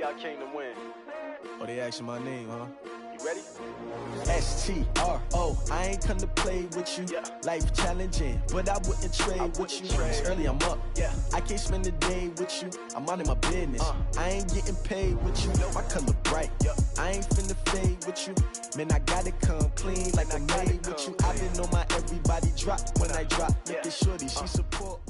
I came to win. Oh, they asking my name, huh? You ready? S-T-R-O, I ain't come to play with you. Yeah. Life challenging, but I wouldn't trade with you. It's early, I'm up. Yeah. I can't spend the day with you. I'm minding my business. I ain't getting paid with you. My color bright. Yeah. I ain't finna fade with you. Man, I gotta come clean like I made with you. I've been on my everybody drop when I drop. Look at shorty, she support.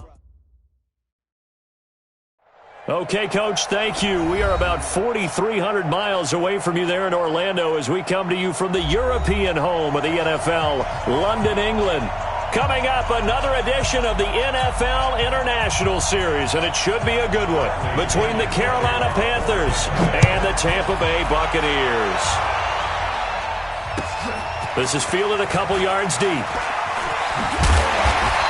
Okay, Coach, thank you. We are about 4,300 miles away from you there in Orlando as we come to you from the European home of the NFL, London, England. Coming up, another edition of the NFL International Series, and it should be a good one, between the Carolina Panthers and the Tampa Bay Buccaneers. This is fielded a couple yards deep.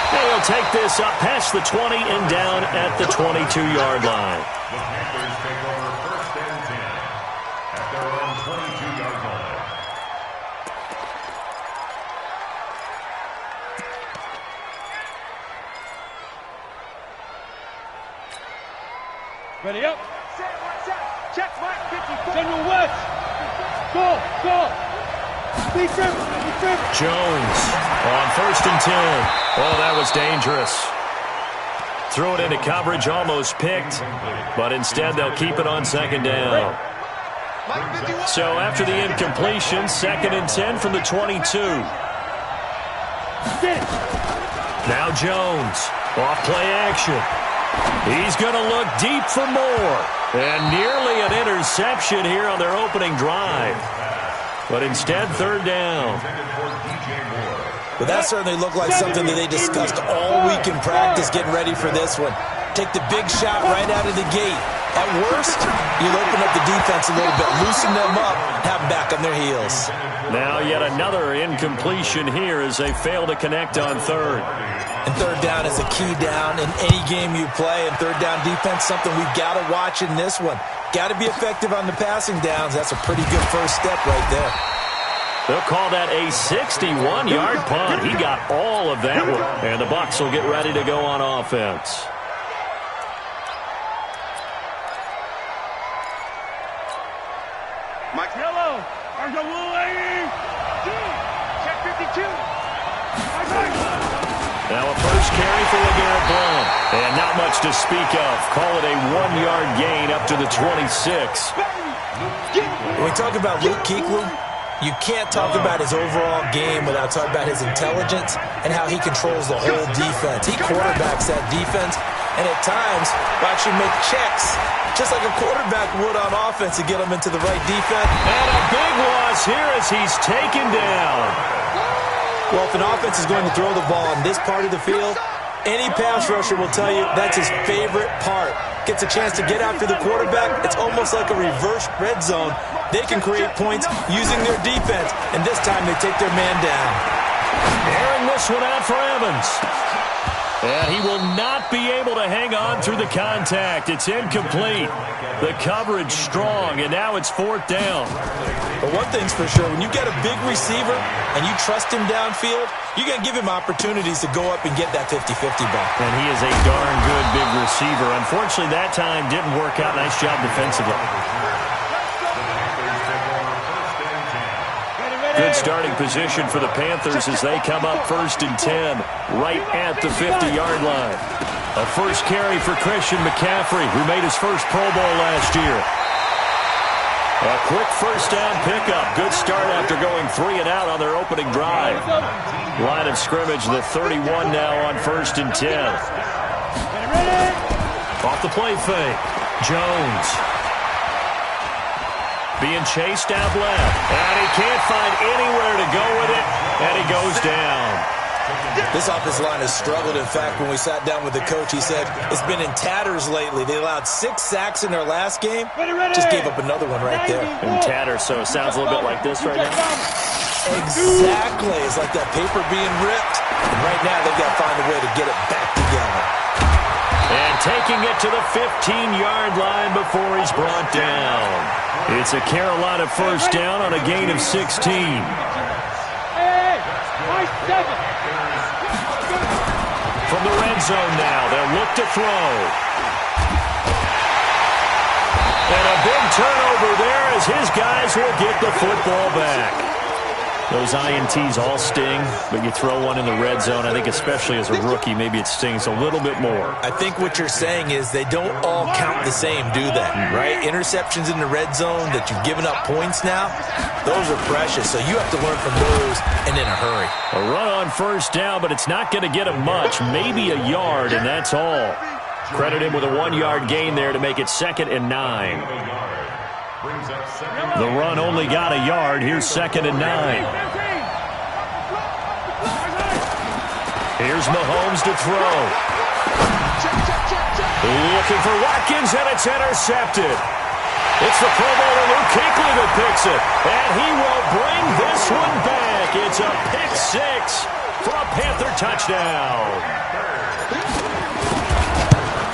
He'll take this up past the 20 and down at the 22-yard line. The Panthers take over first and 10 at their own 22-yard line. Ready up. Check Mike 54. General West. Go. Be trim. Jones on first and 10. Oh, that was dangerous. Threw it into coverage, almost picked, but instead they'll keep it on second down. So after the incompletion, second and 10 from the 22. Now Jones, off play action. He's going to look deep for more. And nearly an interception here on their opening drive. But instead, third down. But that certainly looked like something that they discussed all week in practice getting ready for this one. Take the big shot right out of the gate. At worst, you'll open up the defense a little bit, loosen them up, have them back on their heels. Now yet another incompletion here as they fail to connect on third. And third down is a key down in any game you play. And third down defense, something we've got to watch in this one. Got to be effective on the passing downs. That's a pretty good first step right there. They'll call that a 61-yard punt. He got all of that one. And the Bucs will get ready to go on offense. Mike Yellow. Check 52. Now a first carry for LeGarrette Blount. And not much to speak of. Call it a 1-yard gain up to the 26. When we talk about Luke Kuechly, you can't talk about his overall game without talking about his intelligence and how he controls the whole defense. He quarterbacks that defense, and at times will actually make checks, just like a quarterback would on offense to get him into the right defense. And a big loss here as he's taken down. Well, if an offense is going to throw the ball in this part of the field, any pass rusher will tell you that's his favorite part. Gets a chance to get after the quarterback. It's almost like a reverse red zone. They can create points using their defense, and this time they take their man down. Airing this one out for Evans. And he will not be able to hang on through the contact. It's incomplete. The coverage strong, and now it's fourth down. But one thing's for sure, when you get a big receiver and you trust him downfield, you're going to give him opportunities to go up and get that 50-50 ball. And he is a darn good big receiver. Unfortunately, that time didn't work out. Nice job defensively. Good starting position for the Panthers as they come up first and 10, right at the 50-yard line. A first carry for Christian McCaffrey, who made his first Pro Bowl last year. A quick first down pickup. Good start after going 3 and out on their opening drive. Line of scrimmage, the 31 now on first and 10. Off the play fake. Jones. Being chased out left. And he can't find anywhere to go with it. And he goes down. This offensive line has struggled. In fact, when we sat down with the coach, he said it's been in tatters lately. They allowed 6 sacks in their last game. Just gave up another one right there. In tatters, so it sounds a little bit like this right now. Exactly. It's like that paper being ripped. And right now, they've got to find a way to get it back together. And taking it to the 15-yard line before he's brought down. It's a Carolina first down on a gain of 16. From the red zone now, they'll look to throw. And a big turnover there as his guys will get the football back. Those INTs all sting, but you throw one in the red zone, I think especially as a rookie, maybe it stings a little bit more. I think what you're saying is they don't all count the same, do they? Right? Interceptions in the red zone that you've given up points now, those are precious. So you have to learn from those and in a hurry. A run on first down, but it's not going to get him much, maybe a yard, and that's all. Credit him with a 1-yard gain there to make it 2nd and 9. The run only got a yard. Here's 2nd and 9. Here's Mahomes to throw. Looking for Watkins, and it's intercepted. It's the Pro Bowler Luke Kuechly that picks it. And he will bring this one back. It's a pick 6 for a Panther touchdown.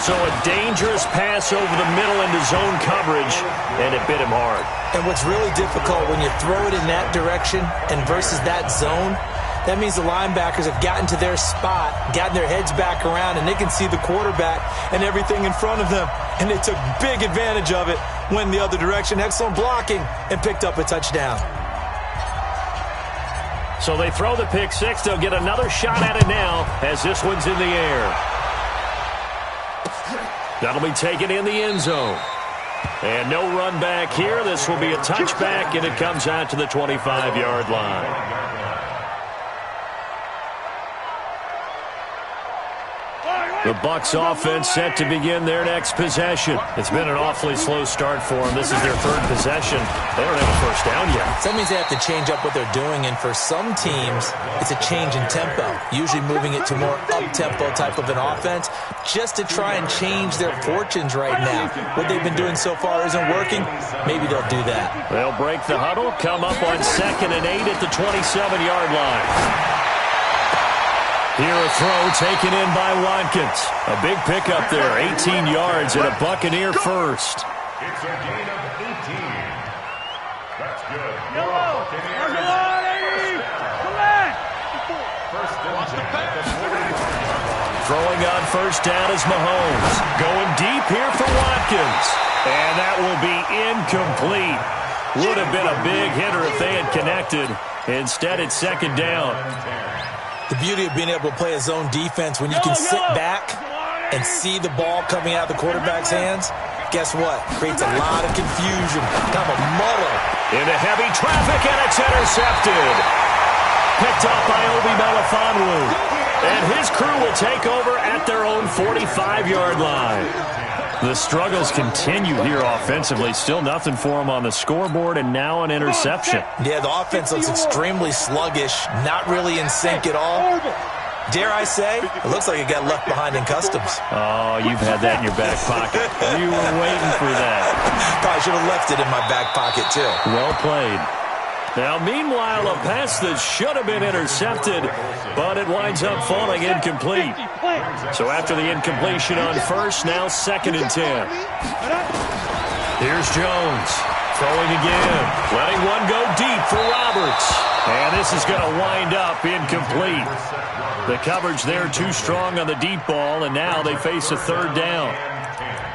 So a dangerous pass over the middle into zone coverage, and it bit him hard. And what's really difficult when you throw it in that direction and versus that zone, that means the linebackers have gotten to their spot, gotten their heads back around, and they can see the quarterback and everything in front of them. And they took big advantage of it, went the other direction, excellent blocking, and picked up a touchdown. So they throw the pick 6. They'll get another shot at it now as this one's in the air. That'll be taken in the end zone. And no run back here. This will be a touchback, and it comes out to the 25-yard line. The Bucs offense set to begin their next possession. It's been an awfully slow start for them. This is their 3rd possession. They don't have a first down yet. So that means they have to change up what they're doing, and for some teams, it's a change in tempo, usually moving it to more up-tempo type of an offense just to try and change their fortunes right now. What they've been doing so far isn't working. Maybe they'll do that. They'll break the huddle, come up on 2nd and 8 at the 27-yard line. Here a throw taken in by Watkins. A big pickup there, 18 yards and a Buccaneer first. It's a gain of 18. That's good. Yellow. First and 10. Throwing on first down is Mahomes. Going deep here for Watkins. And that will be incomplete. Would have been a big hitter if they had connected. Instead, it's 2nd down. The beauty of being able to play a zone defense when you can sit back and see the ball coming out of the quarterback's hands, guess what? Creates a lot of confusion, kind of a muddle. Into heavy traffic, and it's intercepted. Picked up by Obi Melifonwu. And his crew will take over at their own 45-yard line. The struggles continue here offensively. Still nothing for them on the scoreboard, and now an interception. Yeah, the offense looks extremely sluggish, not really in sync at all. Dare I say, it looks like it got left behind in customs. Oh, you've had that in your back pocket. You were waiting for that. Probably should have left it in my back pocket, too. Well played. Now, meanwhile, a pass that should have been intercepted, but it winds up falling incomplete. So after the incompletion on first, now 2nd and 10. Here's Jones. Throwing again. Letting one go deep for Roberts. And this is going to wind up incomplete. The coverage there too strong on the deep ball, and now they face a 3rd down.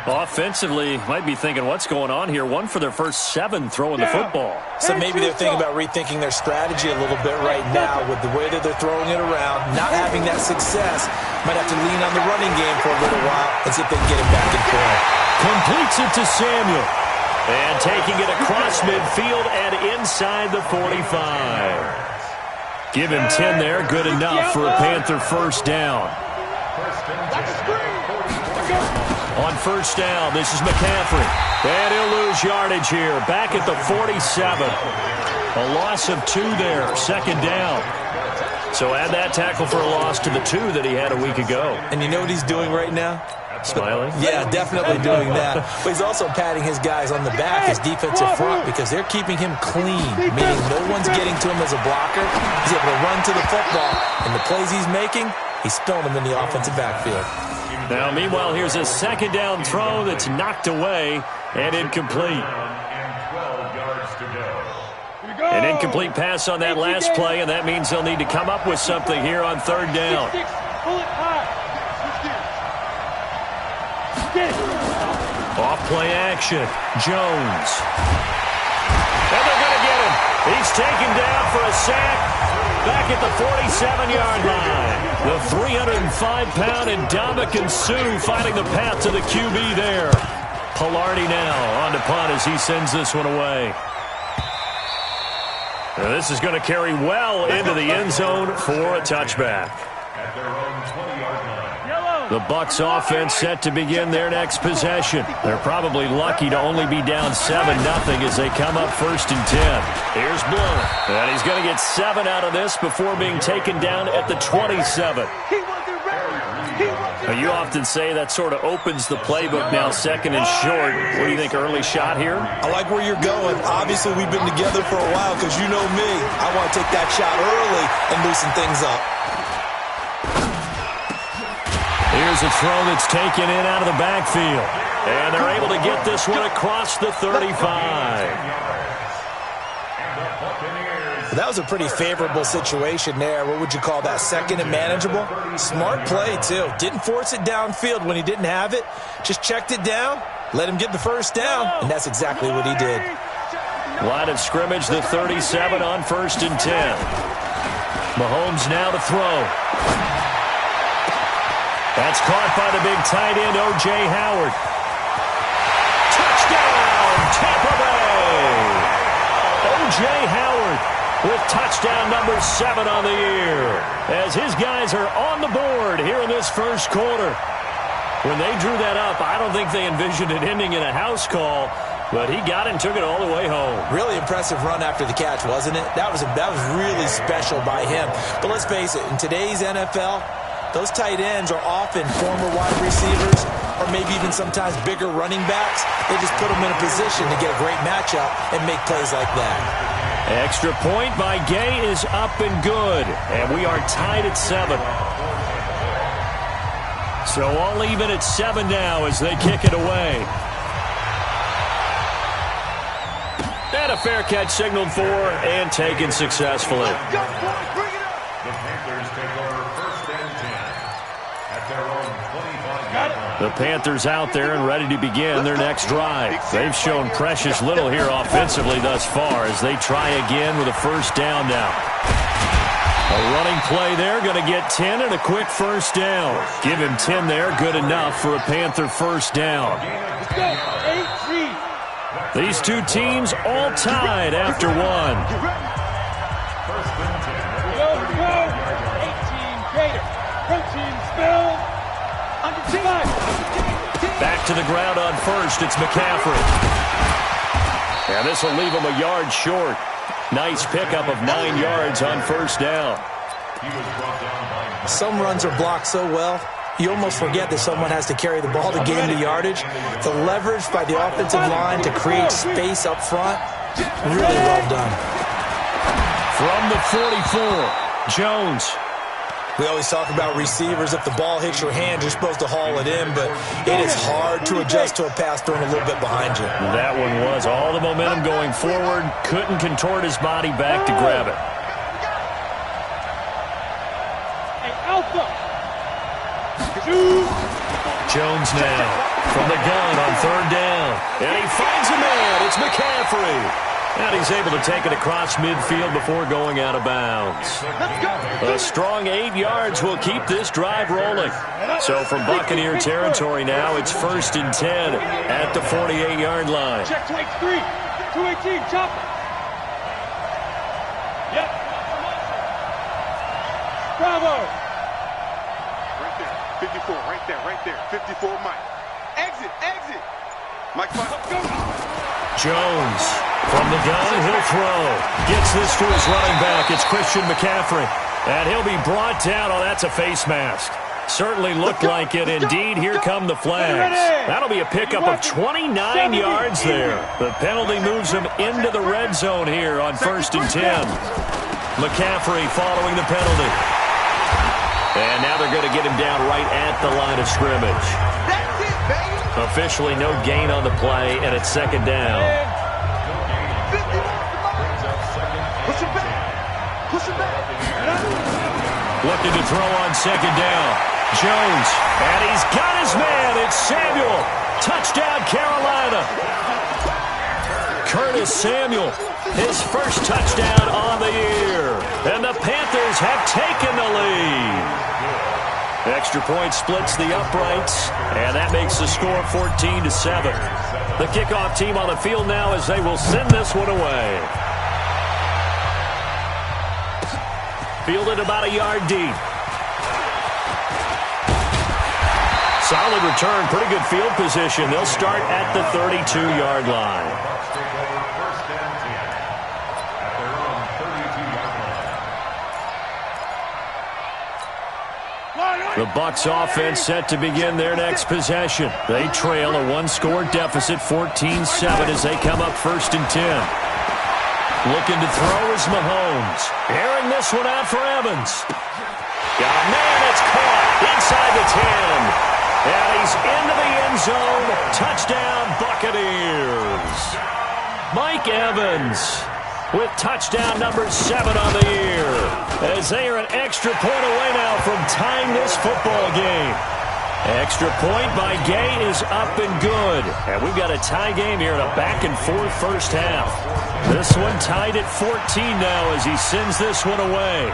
Offensively, might be thinking, what's going on here? One for their first 7 throwing the football. So maybe they're thinking about rethinking their strategy a little bit right now with the way that they're throwing it around, not having that success. Might have to lean on the running game for a little while and see if they can get it back in play. Completes it to Samuel. And taking it across midfield and inside the 45. Give him 10 there, good enough for a Panther first down. On first down, this is McCaffrey. And he'll lose yardage here. Back at the 47. A loss of 2 there. 2nd down. So add that tackle for a loss to the 2 that he had a week ago. And you know what he's doing right now? Smiling? Yeah, definitely doing that. But he's also patting his guys on the back, his defensive front, because they're keeping him clean, meaning no one's getting to him as a blocker. He's able to run to the football. And the plays he's making, he's spilling them in the offensive backfield. Now, meanwhile, here's a 2nd down throw that's knocked away and incomplete. An incomplete pass on that last play, and that means they'll need to come up with something here on 3rd down. Off play action. Jones. And they're going to get him. He's taken down for a sack back at the 47-yard line. The 305-pound Ndamukong Suh finding the path to the QB there. Pilardi now on to punt as he sends this one away. And this is going to carry well into the end zone for a touchback. At their own 20-yard line. The Bucs offense set to begin their next possession. They're probably lucky to only be down 7-0 as they come up 1st and 10. Here's Blount. And he's going to get 7 out of this before being taken down at the 27. Now, you often say that sort of opens the playbook now, 2nd and short. What do you think, early shot here? I like where you're going. Obviously, we've been together for a while because you know me. I want to take that shot early and loosen things up. Here's a throw that's taken in out of the backfield. And they're able to get this one across the 35. That was a pretty favorable situation there. What would you call that? 2nd and manageable? Smart play, too. Didn't force it downfield when he didn't have it. Just checked it down, let him get the first down, and that's exactly what he did. Line of scrimmage, the 37 on 1st and 10. Mahomes now to throw. That's caught by the big tight end, O.J. Howard. Touchdown, Tampa Bay! O.J. Howard with touchdown number 7 on the year, as his guys are on the board here in this first quarter. When they drew that up, I don't think they envisioned it ending in a house call, but he got it and took it all the way home. Really impressive run after the catch, wasn't it? That was really special by him. But let's face it, in today's NFL, those tight ends are often former wide receivers or maybe even sometimes bigger running backs. They just put them in a position to get a great matchup and make plays like that. Extra point by Gay is up and good. And we are tied at 7. So all even at 7 now as they kick it away. And a fair catch signaled for and taken successfully. The Panthers take over 1st and 10 at their own 25-yard line. The Panthers out there and ready to begin their next drive. They've shown precious little here offensively thus far as they try again with a first down now. A running play there, going to get 10 and a quick first down. Give him 10 there, good enough for a Panther first down. These two teams all tied after one. Back to the ground on first, it's McCaffrey. And this will leave him a yard short. Nice pickup of 9 yards on first down. Some runs are blocked so well, you almost forget that someone has to carry the ball to gain the yardage. The leverage by the offensive line to create space up front, really well done. From the 44, Jones. We always talk about receivers. If the ball hits your hand, you're supposed to haul it in, but it is hard to adjust to a pass thrown a little bit behind you. That one was all the momentum going forward. Couldn't contort his body back to grab it. Jones now from the gun on 3rd down. And he finds a man. It's McCaffrey. And he's able to take it across midfield before going out of bounds. A strong 8 yards will keep this drive rolling. So from Buccaneer territory now, it's 1st and 10 at the 48-yard line. Check 283. 218, chop. Yep. Bravo. Right there. 54, right there. 54, Mike. Exit. Mike, let's go. Jones from the gun, he'll throw. Gets this to his running back. It's Christian McCaffrey. And he'll be brought down. Oh, that's a face mask. Certainly looked like it. Indeed, here come the flags. That'll be a pickup of 29 yards there. The penalty moves him into the red zone here on 1st and 10. McCaffrey following the penalty. And now they're going to get him down right at the line of scrimmage. That's it, baby. Officially no gain on the play, and it's 2nd down. 50 Push him back. Looking to throw on 2nd down. Jones, and he's got his man. It's Samuel. Touchdown, Carolina. Curtis Samuel, his first touchdown on the year. And the Panthers have taken the lead. Extra point splits the uprights, and that makes the score 14-7. The kickoff team on the field now as they will send this one away. Fielded about a yard deep. Solid return, pretty good field position. They'll start at the 32-yard line. The Bucs offense set to begin their next possession. They trail a one-score deficit, 14-7, as they come up 1st and 10. Looking to throw is Mahomes. Airing this one out for Evans. Got a man, it's caught inside the 10. And he's into the end zone. Touchdown, Buccaneers. Mike Evans with touchdown number 7 on the year, as they are an extra point away now from tying this football game. Extra point by Gay is up and good. And we've got a tie game here in a back-and-forth first half. This one tied at 14 now as he sends this one away.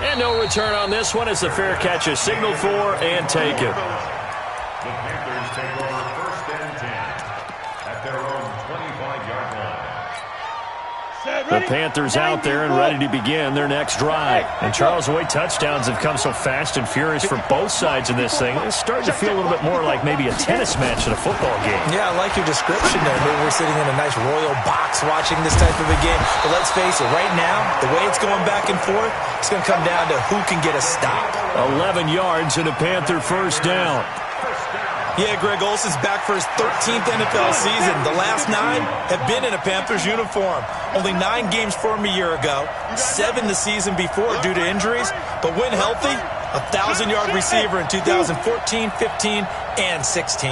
And no return on this one as the fair catch is signaled for and taken. The Panthers take over 1st and 10 at their own 25-yard line. The Panthers out there and ready to begin their next drive. And Charles, the way touchdowns have come so fast and furious for both sides in this thing, it's starting to feel a little bit more like maybe a tennis match in a football game. Yeah, I like your description there. Maybe we're sitting in a nice royal box watching this type of a game. But let's face it, right now, the way it's going back and forth, it's going to come down to who can get a stop. 11 yards and a Panther first down. Yeah, Greg Olsen's back for his 13th NFL season. The last 9 have been in a Panthers uniform. Only 9 games for him a year ago, 7 the season before due to injuries. But when healthy, a 1,000-yard receiver in 2014, 15, and 16.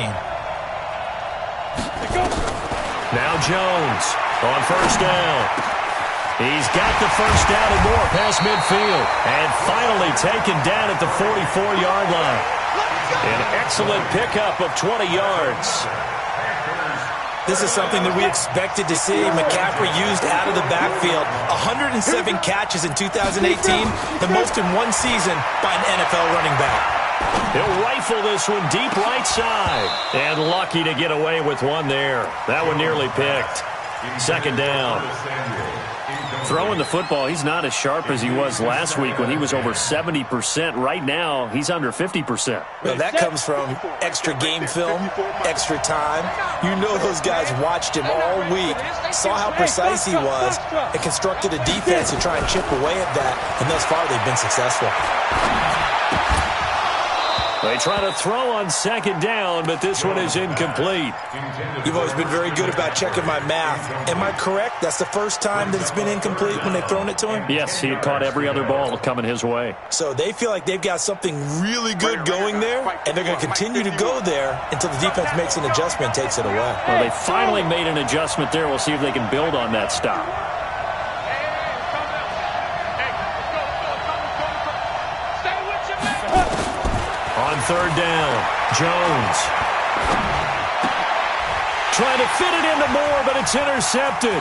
Now Jones on first down. He's got the first down and more past midfield. And finally taken down at the 44-yard line. An excellent pickup of 20 yards. This is something that we expected to see. McCaffrey used out of the backfield. 107 catches in 2018, the most in one season by an NFL running back. He'll rifle this one deep right side. And lucky to get away with one there. That one nearly picked. 2nd down. Throwing the football, he's not as sharp as he was last week when he was over 70%. Right now, he's under 50%. Well, that comes from extra game film, extra time. You know those guys watched him all week, saw how precise he was, and constructed a defense to try and chip away at that, and thus far they've been successful. They try to throw on 2nd down, but this one is incomplete. You've always been very good about checking my math. Am I correct? That's the first time that it's been incomplete when they've thrown it to him? Yes, he had caught every other ball coming his way. So they feel like they've got something really good going there, and they're going to continue to go there until the defense makes an adjustment and takes it away. Well, they finally made an adjustment there. We'll see if they can build on that stop. On 3rd down, Jones. Trying to fit it into Moore, but it's intercepted.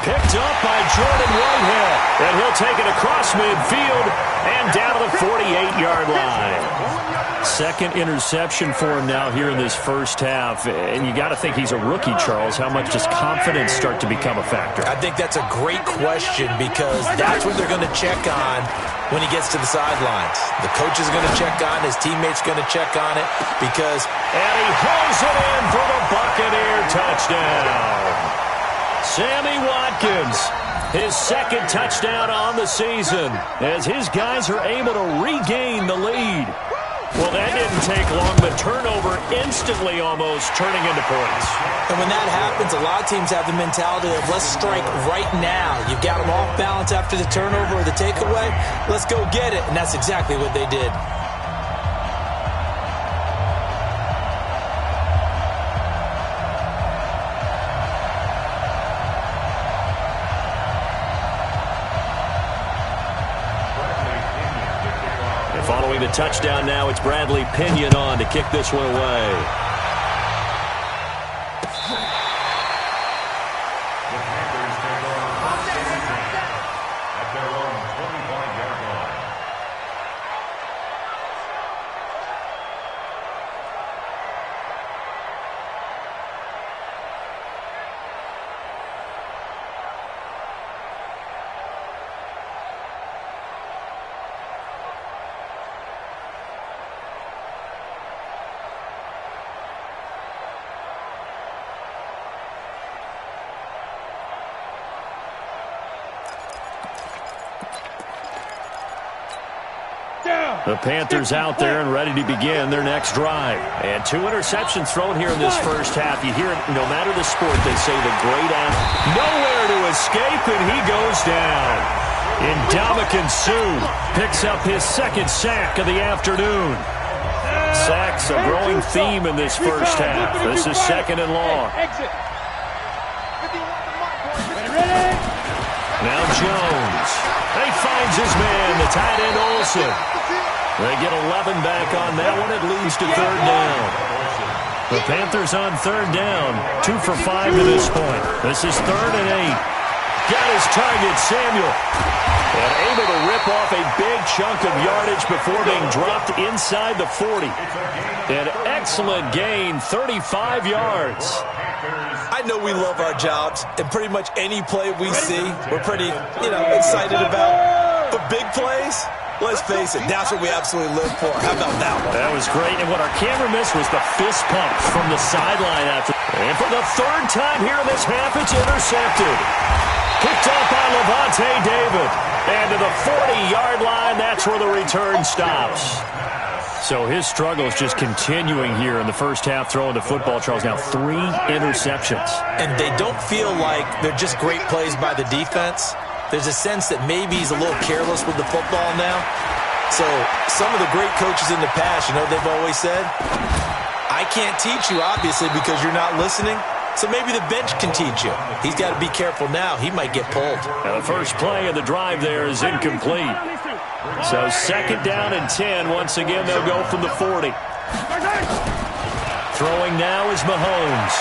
Picked up by Jordan Whitehead. And he'll take it across midfield and down to the 48-yard line. 2nd interception for him now here in this first half. And you got to think he's a rookie, Charles. How much does confidence start to become a factor? I think that's a great question because that's what they're going to check on when he gets to the sidelines. The coach is going to check on, his teammates going to check on it because... And he hauls it in for the Buccaneer touchdown. Sammy Watkins, his 2nd touchdown on the season as his guys are able to regain the lead. Well, that didn't take long, but turnover instantly almost turning into points. And when that happens, a lot of teams have the mentality of let's strike right now. You've got them off balance after the turnover or the takeaway. Let's go get it. And that's exactly what they did. Following the touchdown now, it's Bradley Pinion on to kick this one away. The Panthers out there and ready to begin their next drive. And 2 interceptions thrown here in this first half. You hear it, no matter the sport, they say the great athlete. Nowhere to escape, and he goes down. Ndamukong Suh picks up his second sack of the afternoon. Sacks a growing theme in this first half. This is 2nd and long. Now Jones. He finds his man, the tight end Olsen. They get 11 back on that one. It leads to 3rd down. The Panthers on 3rd down. 2 for 5 to this point. This is 3rd and 8. Got his target, Samuel. And able to rip off a big chunk of yardage before being dropped inside the 40. An excellent gain, 35 yards. I know we love our jobs, and pretty much any play we see, we're pretty, excited about. But big plays, let's face it, that's what we absolutely live for. How about that one? That was great, and what our camera missed was the fist pump from the sideline after. And for the 3rd time here in this half, it's intercepted. Picked up by Levante David. And to the 40-yard line, that's where the return stops. So his struggle is just continuing here in the first half throwing the football, Charles. Now 3 interceptions. And they don't feel like they're just great plays by the defense. There's a sense that maybe he's a little careless with the football now. So some of the great coaches in the past, they've always said, I can't teach you, obviously, because you're not listening. So maybe the bench can teach you. He's got to be careful now. He might get pulled. Now the first play of the drive there is incomplete. So 2nd down and 10. Once again, they'll go from the 40. Throwing now is Mahomes.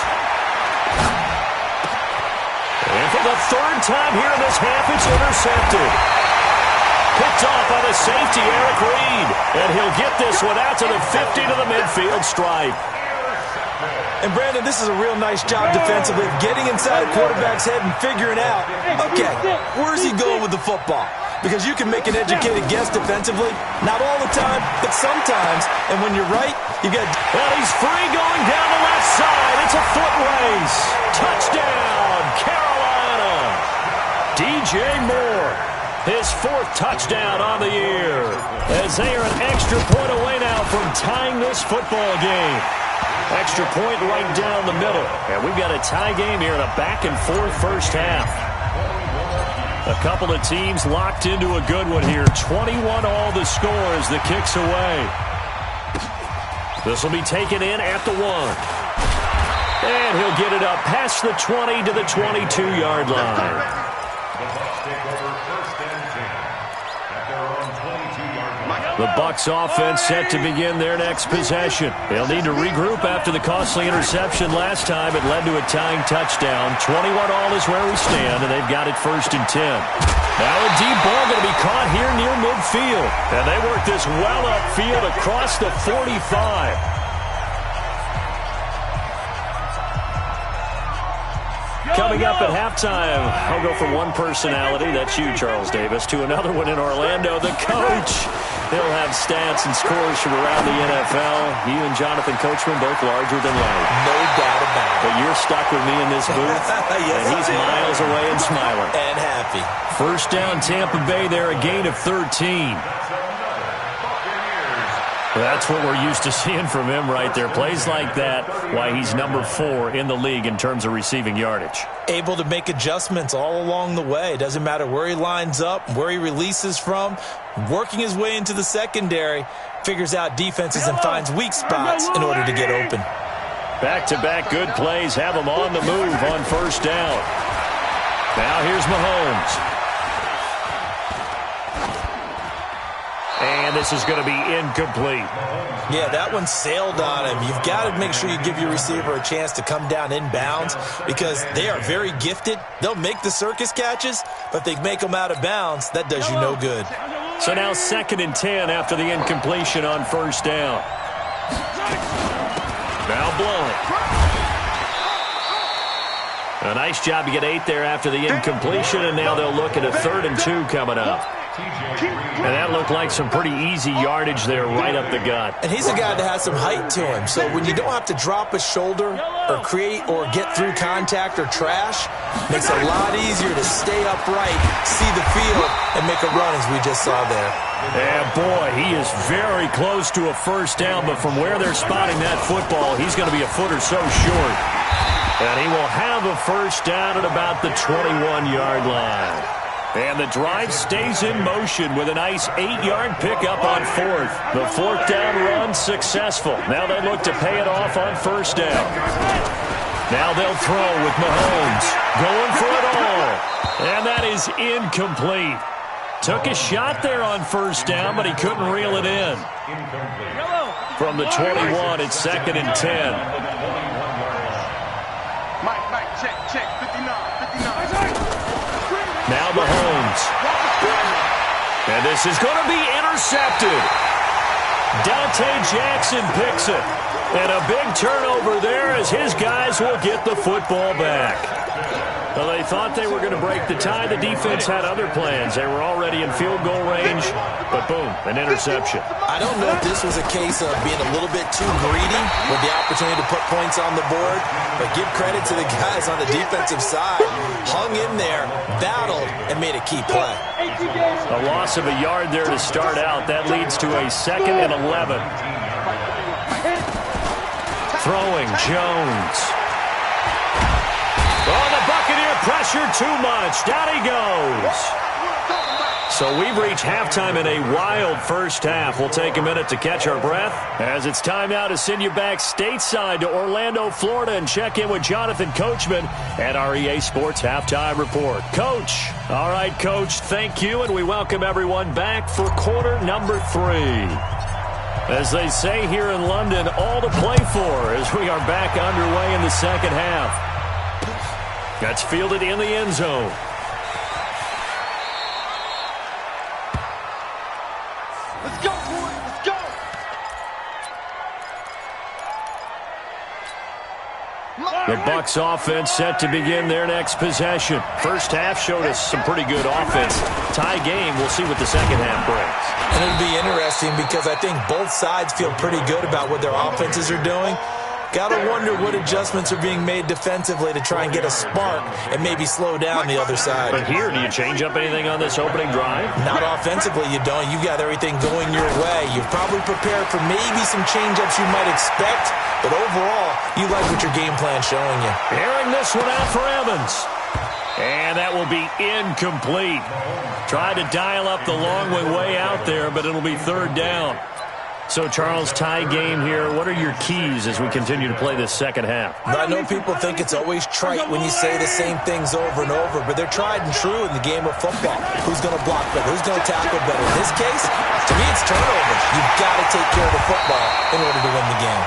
And for the 3rd time here in this half, it's intercepted. Picked off by the safety, Eric Reed. And he'll get this one out to the 50 to the midfield stripe. And, Brandon, this is a real nice job defensively of getting inside a quarterback's head and figuring out, okay, where's he going with the football? Because you can make an educated guess defensively. Not all the time, but sometimes. And when you're right, you got... Well, he's free going down the left side. It's a foot race. Touchdown, Carolina. DJ Moore, his 4th touchdown on the year. As they are an extra point away now from tying this football game. Extra point right down the middle. And we've got a tie game here in a back-and-forth first half. A couple of teams locked into a good one here. 21 all the score as the kick's away. This will be taken in at the 1. And he'll get it up past the 20 to the 22-yard line. The Bucs offense set to begin their next possession. They'll need to regroup after the costly interception last time. It led to a tying touchdown. 21 all is where we stand, and they've got it 1st and 10. Now a deep ball going to be caught here near midfield. And they work this well upfield across the 45. Coming up at halftime, I'll go from one personality, that's you, Charles Davis, to another one in Orlando, the coach. He'll have stats and scores from around the NFL. You and Jonathan Coachman both larger than life. No doubt about it. But you're stuck with me in this booth, yes, and he's miles away and smiling. And happy. 1st down, Tampa Bay there, a gain of 13. That's what we're used to seeing from him right there. Plays like that, why he's number 4 in the league in terms of receiving yardage. Able to make adjustments all along the way. Doesn't matter where he lines up, where he releases from. Working his way into the secondary, figures out defenses and finds weak spots in order to get open. Back-to-back good plays have him on the move on 1st down. Now here's Mahomes. And this is going to be incomplete. Yeah, that one sailed on him. You've got to make sure you give your receiver a chance to come down inbounds because they are very gifted. They'll make the circus catches, but they make them out of bounds. That does you no good. So now 2nd and 10 after the incompletion on 1st down. Now blowing. A nice job to get 8 there after the incompletion, and now they'll look at a 3rd and 2 coming up. And that looked like some pretty easy yardage there right up the gut. And he's a guy that has some height to him. So when you don't have to drop a shoulder or create or get through contact or trash, makes it a lot easier to stay upright, see the field, and make a run as we just saw there. And boy, he is very close to a first down, but from where they're spotting that football, he's going to be a foot or so short. And he will have a first down at about the 21-yard line. And the drive stays in motion with a nice 8-yard pickup on fourth. The fourth down run successful. Now they look to pay it off on first down. Now they'll throw with Mahomes. Going for it all. And that is incomplete. Took a shot there on first down, but he couldn't reel it in. From the 21, it's 2nd and 10. Mike, check, 59. Now Mahomes. And this is going to be intercepted. Dante Jackson picks it. And a big turnover there as his guys will get the football back. Well, they thought they were going to break the tie. The defense had other plans. They were already in field goal range, but boom, an interception. I don't know if this was a case of being a little bit too greedy with the opportunity to put points on the board, but give credit to the guys on the defensive side. Hung in there, battled, and made a key play. A loss of a yard there to start out. That leads to a 2nd and 11. Throwing Jones. Oh, the Buccaneer pressure too much. Down he goes. So we've reached halftime in a wild first half. We'll take a minute to catch our breath as it's time now to send you back stateside to Orlando, Florida, and check in with Jonathan Coachman at our EA Sports Halftime Report. Coach. All right, Coach, thank you, and we welcome everyone back for quarter number 3. As they say here in London, all to play for as we are back underway in the second half. That's fielded in the end zone. Let's go, boys. Let's go. The Bucs offense set to begin their next possession. First half showed us some pretty good offense. Tie game. We'll see what the second half brings. And it'll be interesting because I think both sides feel pretty good about what their offenses are doing. Got to wonder what adjustments are being made defensively to try and get a spark and maybe slow down the other side. But here, do you change up anything on this opening drive? Not offensively, you don't. You got everything going your way. You've probably prepared for maybe some change-ups you might expect, but overall, you like what your game plan's showing you. Airing this one out for Evans. And that will be incomplete. Tried to dial up the long way out there, but it'll be third down. So, Charles, tie game here. What are your keys as we continue to play this second half? I know people think it's always trite when you say the same things over and over, but they're tried and true in the game of football. Who's going to block better? Who's going to tackle better? In this case, to me, it's turnovers. You've got to take care of the football in order to win the game.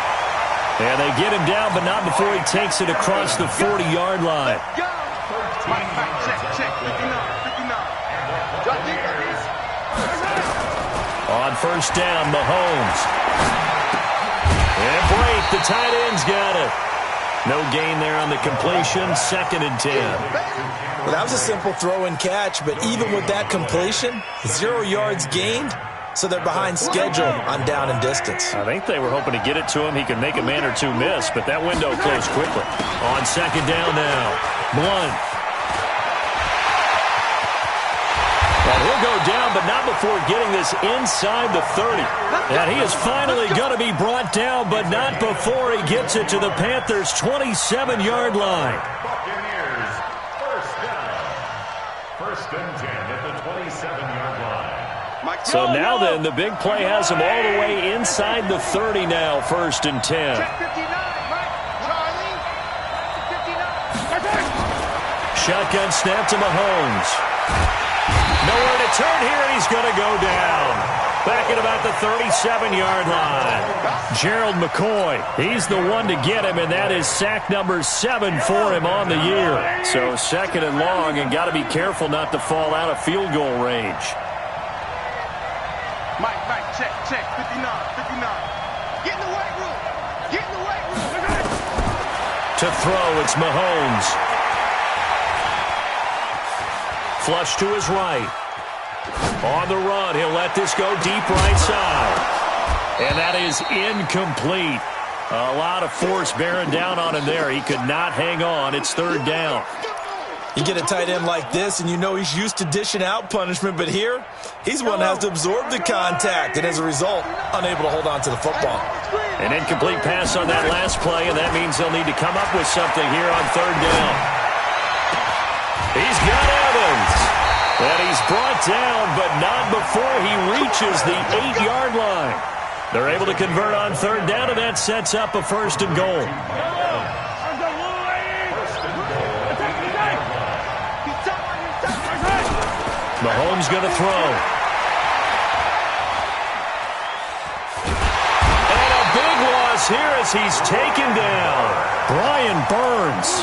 And they get him down, but not before he takes it across the 40-yard line. Mike, check, 59. On first down, Mahomes. And break, the tight end's got it. No gain there on the completion, 2nd and 10. Well, that was a simple throw and catch, but even with that completion, 0 yards gained, so they're behind schedule on down and distance. I think they were hoping to get it to him. He could make a man or two miss, but that window closed quickly. On second down now, Blunt. And he'll go down, but not before getting this inside the 30. And he is finally going to be brought down, but not before he gets it to the Panthers' 27-yard line. Buccaneers, first down. First and 10 at the 27-yard line. So now then, the big play has him all the way inside the 30 now, 1st and 10. Shotgun snap to Mahomes. Nowhere to turn here, and he's going to go down. Back at about the 37-yard line. Gerald McCoy, he's the one to get him, and that is sack number 7 for him on the year. So 2nd and long, and got to be careful not to fall out of field goal range. Mike, check, 59. Get in the weight room. To throw, it's Mahomes. Flush to his right. On the run, he'll let this go deep right side. And that is incomplete. A lot of force bearing down on him there. He could not hang on. It's third down. You get a tight end like this, and you know he's used to dishing out punishment, but here, he's the one that has to absorb the contact, and as a result, unable to hold on to the football. An incomplete pass on that last play, and that means they'll need to come up with something here on third down. He's got Evans. And he's brought down, but not before he reaches the 8-yard line. They're able to convert on third down, and that sets up a first and goal. Mahomes going to throw. And a big loss here as he's taken down. Brian Burns.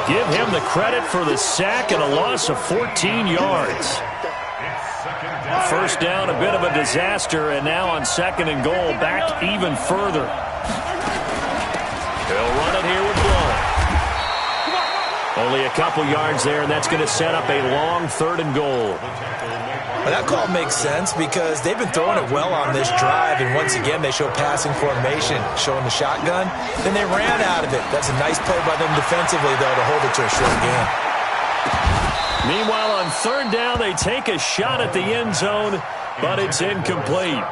Give him the credit for the sack and a loss of 14 yards. First down, a bit of a disaster, and now on second and goal, back even further. He'll run it here with Blount. Only a couple yards there, and that's going to set up a long third and goal. Well, that call makes sense because they've been throwing it well on this drive, and once again they show passing formation, showing the shotgun. Then they ran out of it. That's a nice play by them defensively, though, to hold it to a short gain. Meanwhile, on third down, they take a shot at the end zone, but it's incomplete.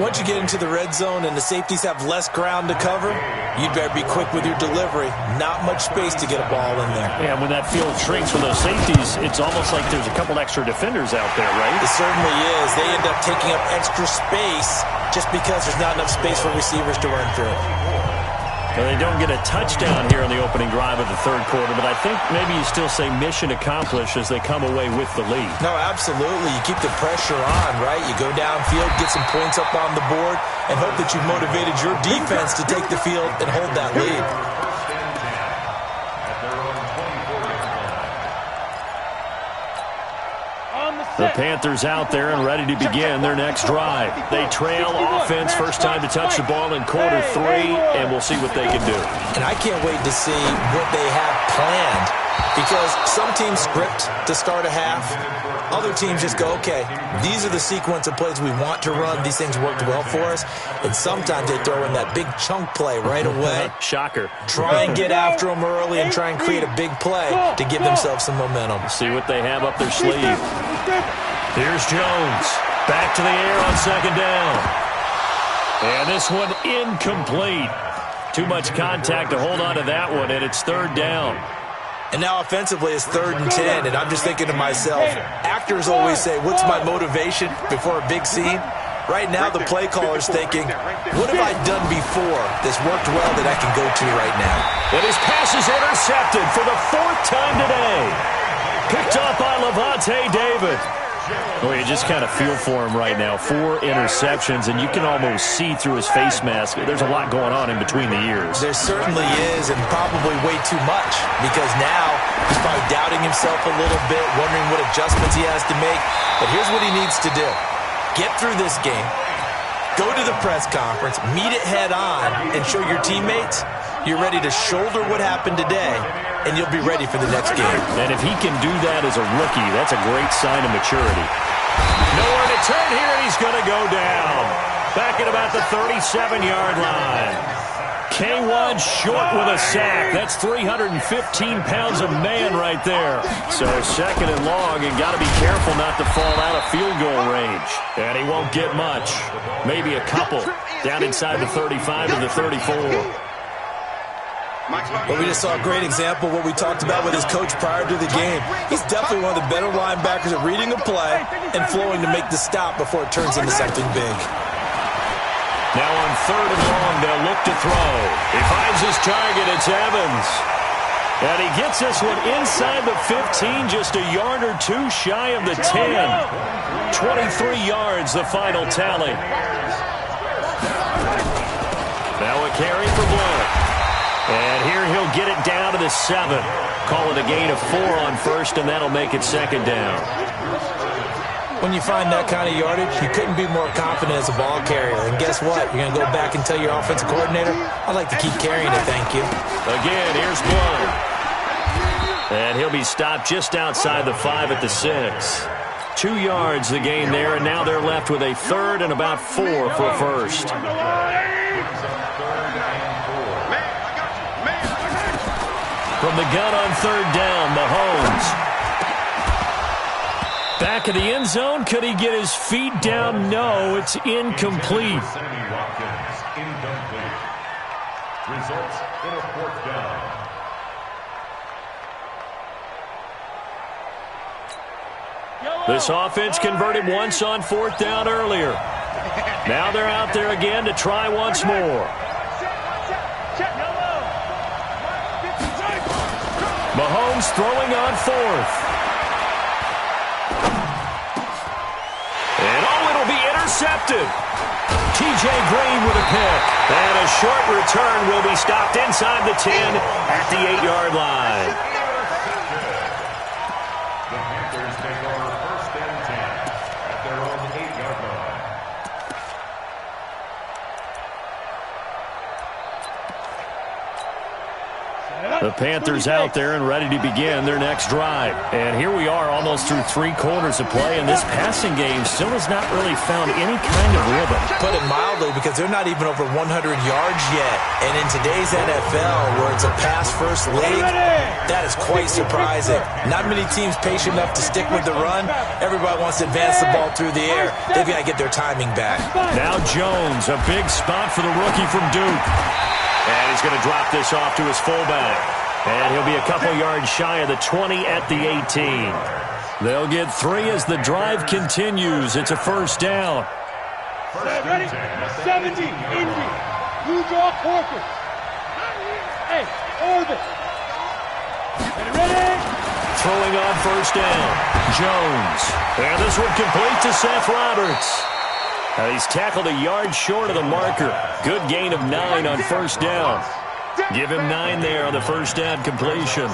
Once you get into the red zone and the safeties have less ground to cover, you'd better be quick with your delivery. Not much space to get a ball in there. Yeah, when that field shrinks for those safeties, it's almost like there's a couple extra defenders out there, right? It certainly is. They end up taking up extra space just because there's not enough space for receivers to run through. Well, they don't get a touchdown here in the opening drive of the third quarter, but I think maybe you still say mission accomplished as they come away with the lead. No, absolutely. You keep the pressure on, right? You go downfield, get some points up on the board, and hope that you've motivated your defense to take the field and hold that lead. The Panthers out there and ready to begin their next drive. They trail offense, first time to touch the ball in quarter 3, and we'll see what they can do. And I can't wait to see what they have planned, because some teams script to start a half. Other teams just go, okay, these are the sequence of plays we want to run. These things worked well for us. And sometimes they throw in that big chunk play right away. Shocker. Try and get after them early and try and create a big play to give themselves some momentum. See what they have up their sleeve. Here's Jones. Back to the air on second down. And this one incomplete. Too much contact to hold on to that one, and it's third down. And now offensively it's 3rd and 10, and I'm just thinking to myself, actors always say, what's my motivation before a big scene? Right now the play caller's thinking, what have I done before that's worked well that I can go to right now? And his pass is intercepted for the 4th time today. Picked up by Levante David. Well, you just kind of feel for him right now. 4 interceptions, and you can almost see through his face mask. There's a lot going on in between the ears. There certainly is, and probably way too much, because now he's probably doubting himself a little bit, wondering what adjustments he has to make. But here's what he needs to do. Get through this game, go to the press conference, meet it head on, and show your teammates you're ready to shoulder what happened today, and you'll be ready for the next game. And if he can do that as a rookie, that's a great sign of maturity. Nowhere to turn here, and he's going to go down. Back at about the 37-yard line. K1 short with a sack. That's 315 pounds of man right there. So second and long, and got to be careful not to fall out of field goal range. And he won't get much. Maybe a couple. Down inside the 35 to the 34. But we just saw a great example of what we talked about with his coach prior to the game. He's definitely one of the better linebackers at reading a play and flowing to make the stop before it turns into something big. Now on 3rd and long, they'll look to throw. He finds his target. It's Evans. And he gets this one inside the 15, just a yard or 2 shy of the 10. 23 yards, the final tally. Now a carry for Blount. And here he'll get it down to the 7. Call it a gain of 4 on first, and that'll make it second down. When you find that kind of yardage, you couldn't be more confident as a ball carrier. And guess what? You're going to go back and tell your offensive coordinator, I'd like to keep carrying it, thank you. Again, here's Blount. And he'll be stopped just outside the 5 at the 6. 2 yards the gain there, and now they're left with a third and about 4 for a first. From the gun on third down, Mahomes. Back of the end zone. Could he get his feet down? No, it's incomplete. Results in a fourth down. This offense converted once on fourth down earlier. Now they're out there again to try once more. Mahomes throwing on fourth. And it'll be intercepted. T.J. Green with a pick. And a short return will be stopped inside the 10 at the 8-yard line. The Panthers take over first and 10 at their own 8-yard line. The Panthers out there and ready to begin their next drive. And here we are almost through 3 quarters of play, and this passing game still has not really found any kind of rhythm. Put it mildly, because they're not even over 100 yards yet. And in today's NFL, where it's a pass-first league, that is quite surprising. Not many teams patient enough to stick with the run. Everybody wants to advance the ball through the air. They've got to get their timing back. Now Jones, a big spot for the rookie from Duke. And he's going to drop this off to his fullback. And he'll be a couple yards shy of the 20 at the 18. They'll get 3 as the drive continues. It's a first down. Ready? 70, Indy. Blue draw, Corker. Hey, orbit. Ready? Throwing on first down. Jones. And this one complete to Seth Roberts. He's tackled a yard short of the marker. Good gain of 9 on first down. Give him 9 there on the first down completion.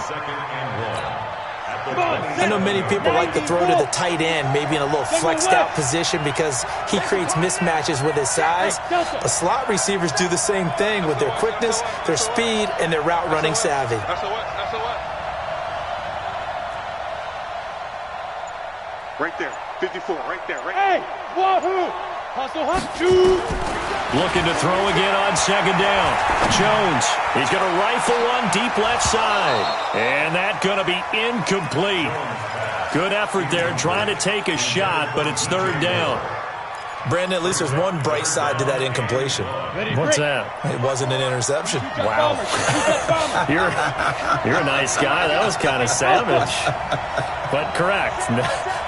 I know many people like to throw to the tight end, maybe in a little flexed out position because he creates mismatches with his size. But slot receivers do the same thing with their quickness, their speed, and their route running savvy. Right there, 54, right there, right there. Hey, wahoo! Hustle, hustle. Looking to throw again on second down. Jones, he's going to rifle one deep left side. And that's going to be incomplete. Good effort there trying to take a shot, but it's third down. Brandon, at least there's one bright side to that incompletion. What's that? It wasn't an interception. Wow. You're a nice guy. That was kind of savage. But correct.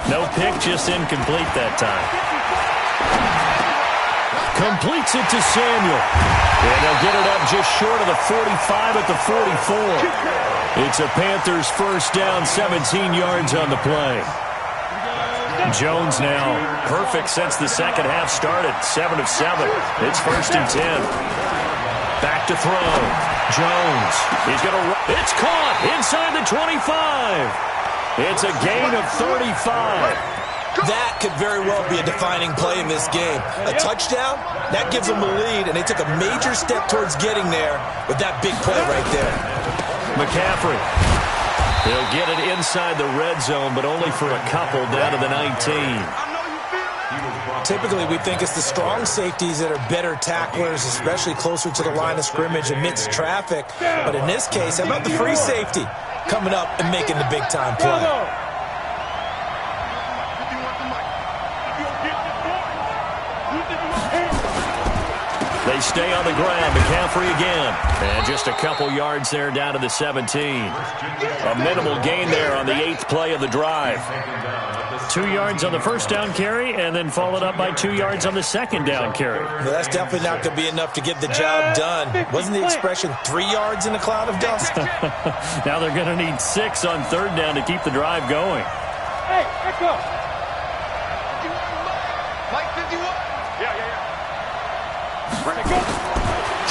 No pick, just incomplete that time. Completes it to Samuel. And they'll get it up just short of the 45 at the 44. It's a Panthers first down, 17 yards on the play. Jones now perfect since the second half started. 7 of 7. It's first and 10. Back to throw. Jones. He's going to. It's caught inside the 25. It's a gain of 35. That could very well be a defining play in this game. A touchdown, that gives them a lead, and they took a major step towards getting there with that big play right there. McCaffrey. He'll get it inside the red zone, but only for a couple down to the 19. Typically, we think it's the strong safeties that are better tacklers, especially closer to the line of scrimmage amidst traffic. But in this case, how about the free safety coming up and making the big-time play? They stay on the ground. McCaffrey again. And just a couple yards there down to the 17. A minimal gain there on the 8th play of the drive. 2 yards on the first down carry, and then followed up by 2 yards on the second down carry. Well, that's definitely not going to be enough to get the job done. Wasn't the expression 3 yards in a cloud of dust? Now they're going to need 6 on third down to keep the drive going. Hey, Echo. Like 51. Yeah.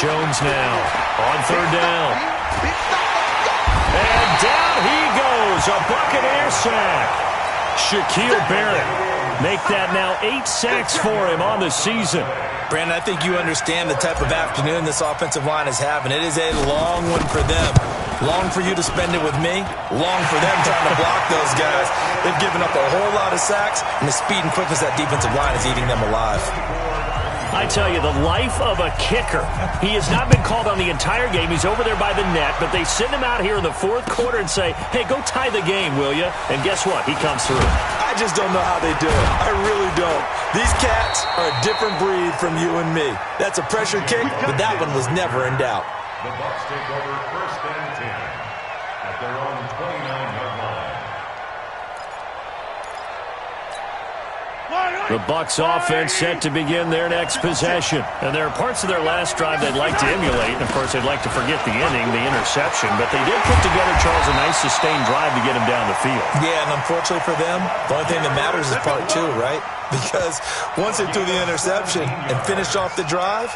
Jones now on third down. And down he goes. A Buccaneer sack. Shaquille Barrett make that now 8 sacks for him on the season. Brandon, I think you understand the type of afternoon this offensive line is having. It is a long one for them. Long for you to spend it with me. Long for them trying to block those guys. They've given up a whole lot of sacks, and the speed and quickness of that defensive line is eating them alive. I tell you, the life of a kicker. He has not been called on the entire game. He's over there by the net, but they send him out here in the fourth quarter and say, hey, go tie the game, will you? And guess what? He comes through. I just don't know how they do it. I really don't. These cats are a different breed from you and me. That's a pressure kick, but that one was never in doubt. The Bucs take over 1st and 10 at their own 29-yard line. The Bucs offense set to begin their next possession. And there are parts of their last drive they'd like to emulate. And, of course, they'd like to forget the inning, the interception. But they did put together, Charles, a nice sustained drive to get him down the field. Yeah, and unfortunately for them, the only thing that matters is part 2, right? Because once they threw the interception and finished off the drive,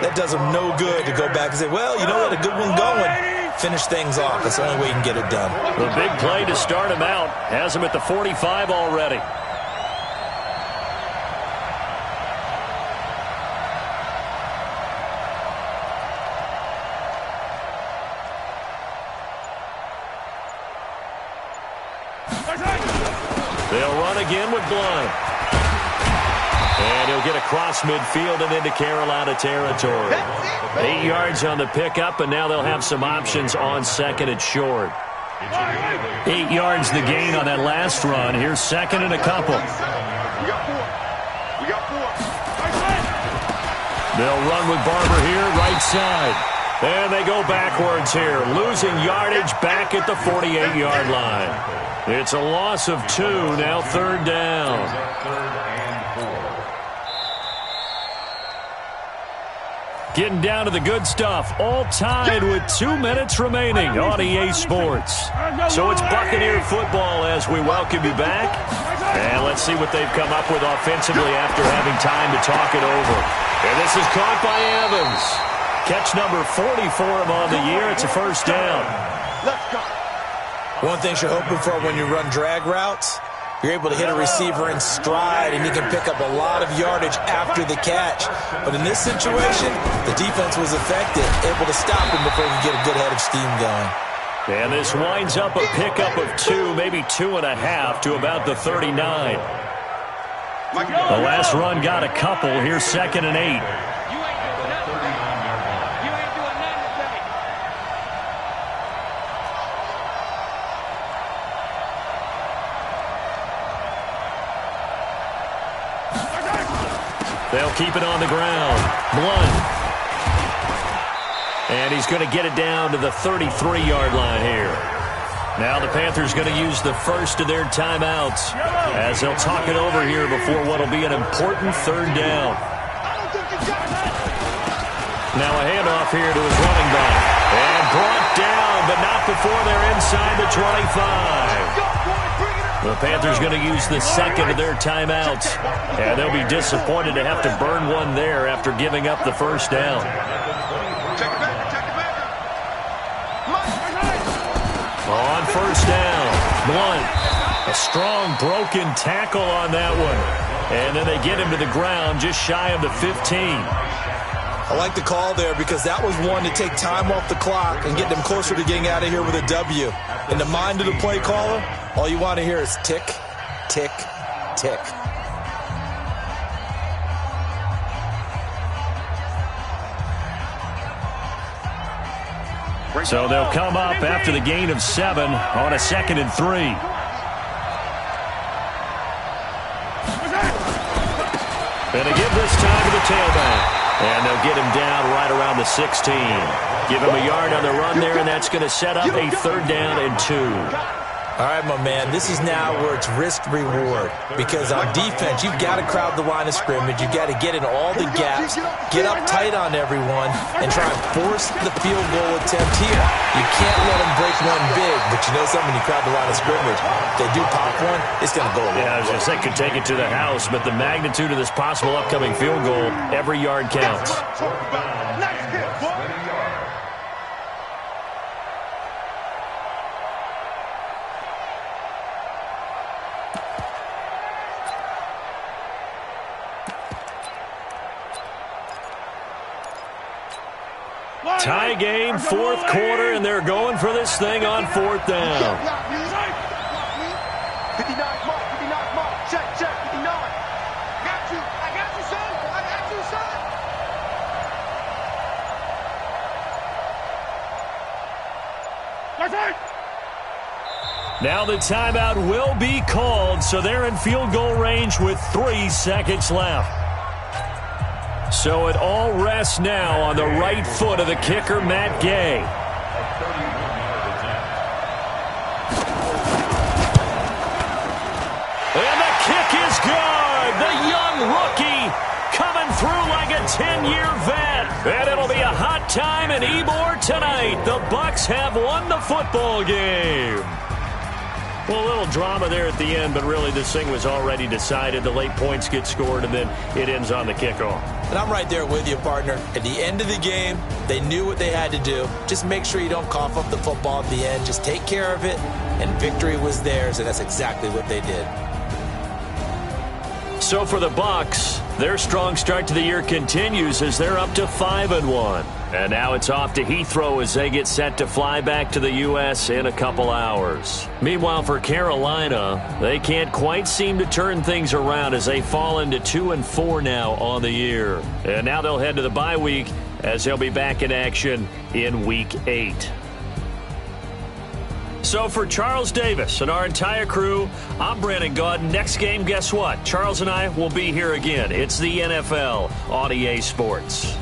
that does them no good to go back and say, well, you know, we had a good one going. Finish things off. That's the only way you can get it done. The big play to start him out has him at the 45 already. They'll run again with Blunt. And he'll get across midfield and into Carolina territory. 8 yards on the pickup, and now they'll have some options on 2nd and short. 8 yards the gain on that last run. Here's 2nd and a couple. We got 4. They'll run with Barber here, right side. And they go backwards here, losing yardage back at the 48-yard line. It's a loss of 2, now 3rd down. Getting down to the good stuff, all tied with 2 minutes remaining on EA Sports. So it's Buccaneer football as we welcome you back. And let's see what they've come up with offensively after having time to talk it over. And this is caught by Evans. Catch number 40 for him on the year. It's a 1st down. Let's go. One thing you're hoping for when you run drag routes, you're able to hit a receiver in stride, and you can pick up a lot of yardage after the catch. But in this situation, the defense was effective, able to stop him before he could get a good head of steam going. And this winds up a pickup of 2, maybe 2.5 to about the 39. The last run got a couple. Here's 2nd and 8. They'll keep it on the ground. Blunt. And he's going to get it down to the 33-yard line here. Now the Panthers going to use the first of their timeouts as they'll talk it over here before what will be an important 3rd down. Now a handoff here to his running back. And brought down, but not before they're inside the 25. The Panthers going to use the 2nd of their timeouts. And they'll be disappointed to have to burn one there after giving up the 1st down. On 1st down, Blunt. A strong broken tackle on that one. And then they get him to the ground just shy of the 15. I like the call there because that was one to take time off the clock and get them closer to getting out of here with a W. In the mind of the play caller, all you want to hear is tick, tick, tick. So they'll come up after the gain of 7 on a 2nd and 3. And they give this time to the tailback. And they'll get him down right around the 16. Give him a yard on the run there, and that's going to set up a 3rd down and 2. All right, my man, this is now where it's risk-reward. Because on defense, you've got to crowd the line of scrimmage. You've got to get in all the gaps, get up tight on everyone, and try and force the field goal attempt here. You can't let them break one big, but you know something, when you crowd the line of scrimmage, if they do pop one, it's going to go away. Yeah, I was going to say, could take it to the house, but the magnitude of this possible upcoming field goal, every yard counts. Nice hit, boy. Tie game, fourth quarter, and they're going for this thing on fourth down. 59 mark, 59 mark. Check, 59. I got you, son. I got you, son. Now the timeout will be called, so they're in field goal range with 3 seconds left. So it all rests now on the right foot of the kicker, Matt Gay. And the kick is good. The young rookie coming through like a 10-year vet. And it'll be a hot time in Ybor tonight. The Bucs have won the football game. Well, a little drama there at the end, but really this thing was already decided. The late points get scored, and then it ends on the kickoff. And I'm right there with you, partner. At the end of the game, they knew what they had to do. Just make sure you don't cough up the football at the end. Just take care of it, and victory was theirs, and that's exactly what they did. So for the Bucs, their strong start to the year continues as they're up to 5-1. And now it's off to Heathrow as they get set to fly back to the U.S. in a couple hours. Meanwhile, for Carolina, they can't quite seem to turn things around as they fall into 2-4 now on the year. And now they'll head to the bye week as they'll be back in action in Week 8. So for Charles Davis and our entire crew, I'm Brandon Gaudin. Next game, guess what? Charles and I will be here again. It's the NFL on EA Sports.